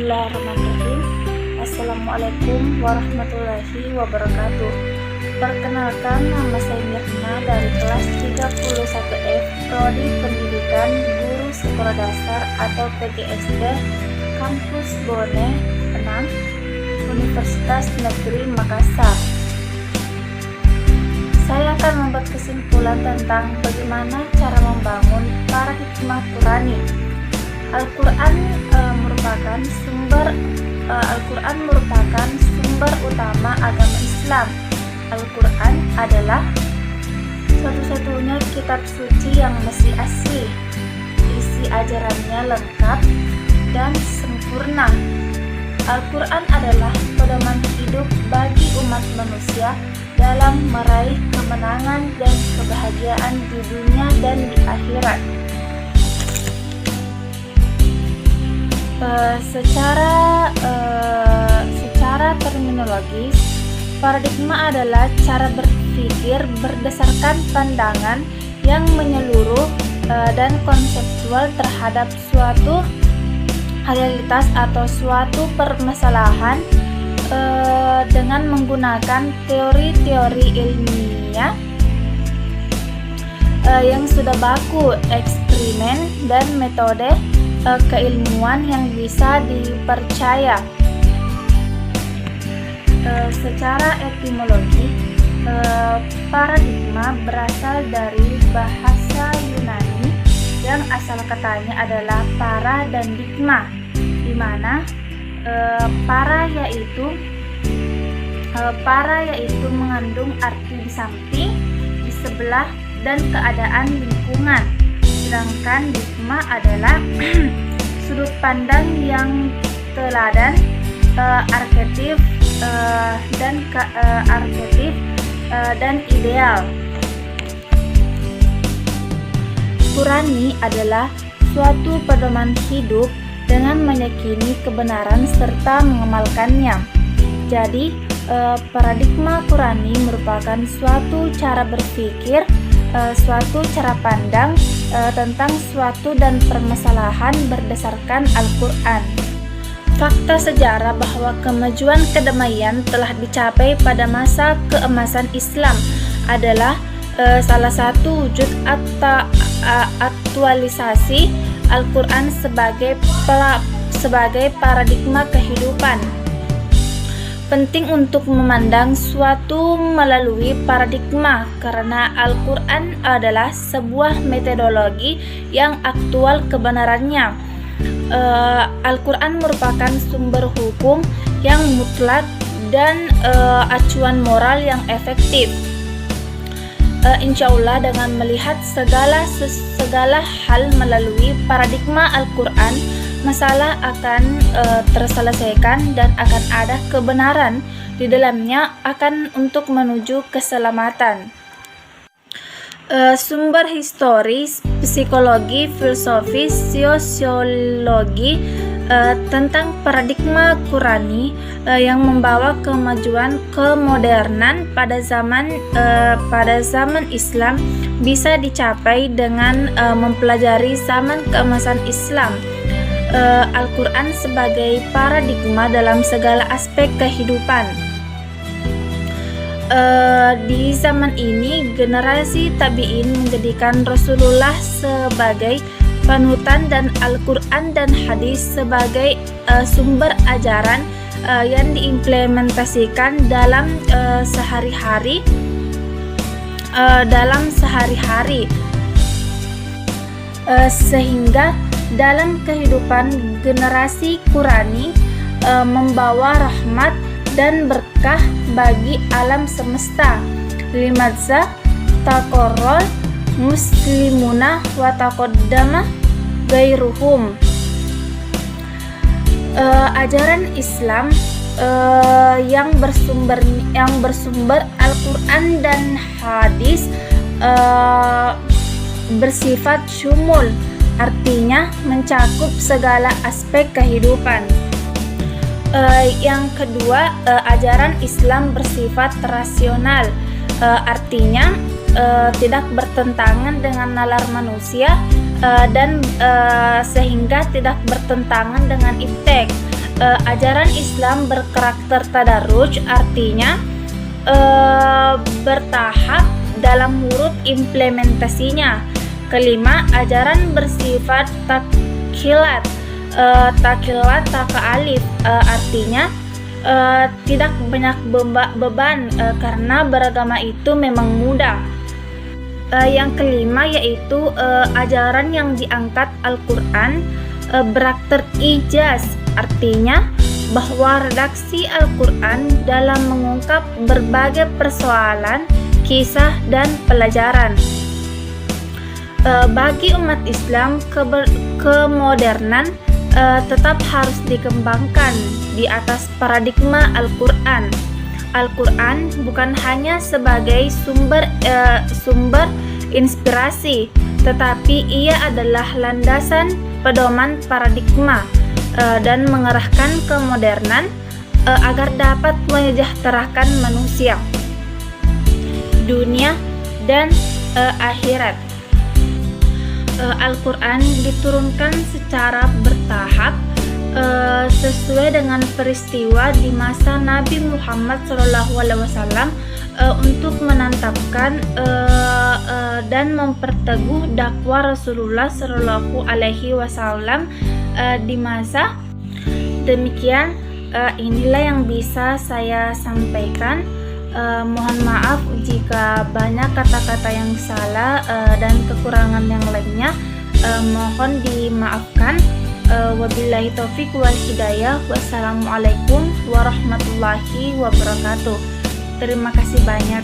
Bismillahirrahmanirrahim. Assalamualaikum warahmatullahi wabarakatuh. Perkenalkan, nama saya Mirna dari kelas 31F Prodi Pendidikan Guru Sekolah Dasar atau PGSD Kampus Bone 6 Universitas Negeri Makassar. Saya akan membuat kesimpulan tentang bagaimana cara membangun paradigma Qurani. Al-Quran merupakan sumber utama agama Islam. Al-Quran adalah satu-satunya kitab suci yang masih asli. Isi ajarannya lengkap dan sempurna. Al-Quran adalah pedoman hidup bagi umat manusia dalam meraih kemenangan dan kebahagiaan di dunia dan di akhirat. Secara terminologis, paradigma adalah cara berpikir berdasarkan pandangan yang menyeluruh dan konseptual terhadap suatu realitas atau suatu permasalahan dengan menggunakan teori-teori ilmiah yang sudah baku, eksperimen, dan metode keilmuan yang bisa dipercaya. Secara etimologi, paradigma berasal dari bahasa Yunani yang asal katanya adalah para dan digma, di mana para yaitu mengandung arti di samping, di sebelah, dan keadaan lingkungan. Sedangkan digma adalah sudut pandang yang teladan, arketip dan ideal. Qurani adalah suatu pedoman hidup dengan meyakini kebenaran serta mengamalkannya. Jadi, paradigma Qurani merupakan suatu cara berpikir, suatu cara pandang tentang suatu dan permasalahan berdasarkan Al-Quran. Fakta sejarah bahwa kemajuan kedamaian telah dicapai pada masa keemasan Islam adalah salah satu wujud aktualisasi Al-Quran sebagai paradigma kehidupan. Penting untuk memandang suatu melalui paradigma karena Al-Quran adalah sebuah metodologi yang aktual kebenarannya. Al-Quran merupakan sumber hukum yang mutlak dan acuan moral yang efektif. Insya Allah dengan melihat segala hal melalui paradigma Al-Quran, masalah akan terselesaikan dan akan ada kebenaran di dalamnya untuk menuju keselamatan. Sumber historis, psikologi, filsafis, sosiologi tentang paradigma Qurani yang membawa kemajuan kemodernan pada zaman Islam bisa dicapai dengan mempelajari zaman keemasan Islam. Al-Quran sebagai paradigma dalam segala aspek kehidupan. Di zaman ini, generasi tabi'in menjadikan Rasulullah sebagai panutan dan Al-Quran dan hadis sebagai sumber ajaran yang diimplementasikan dalam sehari-hari. Sehingga dalam kehidupan generasi Qurani membawa rahmat dan berkah bagi alam semesta. Limadza taqarrol muslimuna wa taqaddama gairuhum. Ajaran Islam yang bersumber Al-Quran dan hadis bersifat syumul, artinya mencakup segala aspek kehidupan. Yang kedua, ajaran Islam bersifat rasional, artinya tidak bertentangan dengan nalar manusia dan sehingga tidak bertentangan dengan iptek. Ajaran Islam berkarakter tadarruj, artinya bertahap dalam urut implementasinya. Kelima, ajaran bersifat takhilat, taka'alif, artinya tidak banyak beban karena beragama itu memang mudah. Yang kelima yaitu ajaran yang diangkat Al-Quran berakter ijaz, artinya bahwa redaksi Al-Quran dalam mengungkap berbagai persoalan, kisah, dan pelajaran. Bagi umat Islam, kemodernan tetap harus dikembangkan di atas paradigma Al-Quran. Al-Quran bukan hanya sebagai sumber inspirasi, tetapi ia adalah landasan pedoman paradigma dan mengarahkan kemodernan agar dapat menyejahterakan manusia, dunia, dan akhirat. Al-Quran diturunkan secara bertahap sesuai dengan peristiwa di masa Nabi Muhammad SAW untuk menantapkan dan memperteguh dakwah Rasulullah SAW di masa. Demikian, inilah yang bisa saya sampaikan. Mohon maaf jika banyak kata-kata yang salah dan kekurangan yang lainnya. Mohon dimaafkan. Wabillahi taufik wal hidayah. Wassalamualaikum warahmatullahi wabarakatuh. Terima kasih banyak.